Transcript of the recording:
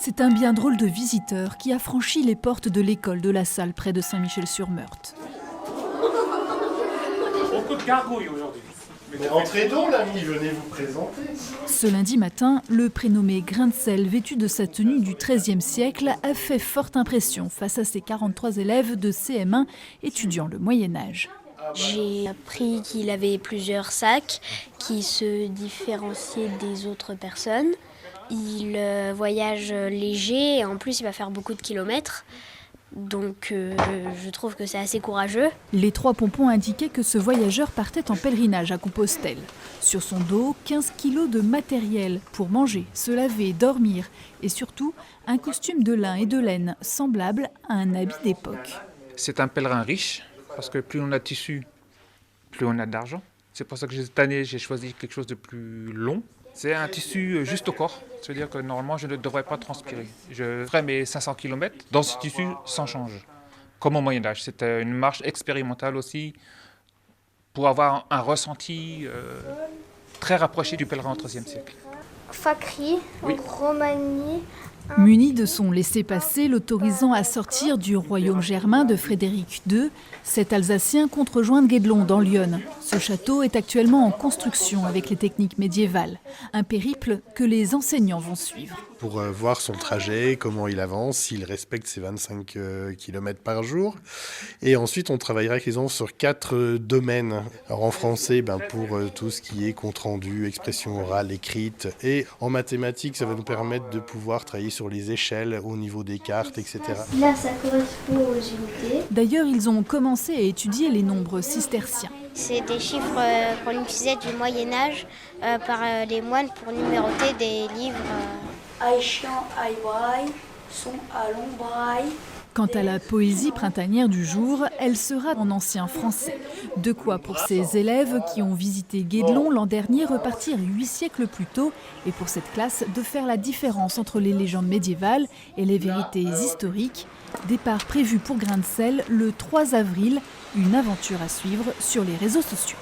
C'est un bien drôle de visiteur qui a franchi les portes de l'école de la Salle près de Saint-Michel-sur-Meurthe. Beaucoup de gargouilles aujourd'hui. Mais entrez donc, l'ami, venez vous présenter. Ce lundi matin, le prénommé Grain de sel, vêtu de sa tenue du XIIIe siècle, a fait forte impression face à ses 43 élèves de CM1 étudiant le Moyen-Âge. J'ai appris qu'il avait plusieurs sacs qui se différenciaient des autres personnes. Il voyage léger et en plus il va faire beaucoup de kilomètres. Donc je trouve que c'est assez courageux. Les 3 pompons indiquaient que ce voyageur partait en pèlerinage à Compostelle. Sur son dos, 15 kilos de matériel pour manger, se laver, dormir et surtout un costume de lin et de laine semblable à un habit d'époque. C'est un pèlerin riche parce que plus on a de tissu, plus on a d'argent. C'est pour ça que cette année j'ai choisi quelque chose de plus long. C'est un tissu juste au corps, c'est-à-dire que normalement je ne devrais pas transpirer. Je ferai mes 500 km dans ce tissu sans change, comme au Moyen-Âge. C'était une marche expérimentale aussi pour avoir un ressenti très rapproché du pèlerin au XIIIe siècle. Fakri, Oui. en Roumanie. Muni de son laissez-passer l'autorisant à sortir du royaume germain de Frédéric II, cet Alsacien compte rejoindre Guédelon dans l'Yonne. Ce château est actuellement en construction avec les techniques médiévales. Un périple que les enseignants vont suivre. Pour voir son trajet, comment il avance, s'il respecte ses 25 km par jour. Et ensuite, on travaillera avec les enfants sur 4 domaines. Alors en français, pour tout ce qui est compte-rendu, expression orale, écrite. Et en mathématiques, ça va nous permettre de pouvoir travailler sur les échelles au niveau des cartes, etc. Là, ça correspond aux unités. D'ailleurs, ils ont commencé à étudier les nombres cisterciens. C'est des chiffres qu'on utilisait du Moyen-Âge par les moines pour numéroter des livres. Aïchian, Aïbraï, son Alon, Braille. Quant à la poésie printanière du jour, elle sera en ancien français. De quoi pour ces élèves qui ont visité Guédelon l'an dernier repartir 8 siècles plus tôt et pour cette classe de faire la différence entre les légendes médiévales et les vérités historiques. Départ prévu pour Grain de sel le 3 avril, une aventure à suivre sur les réseaux sociaux.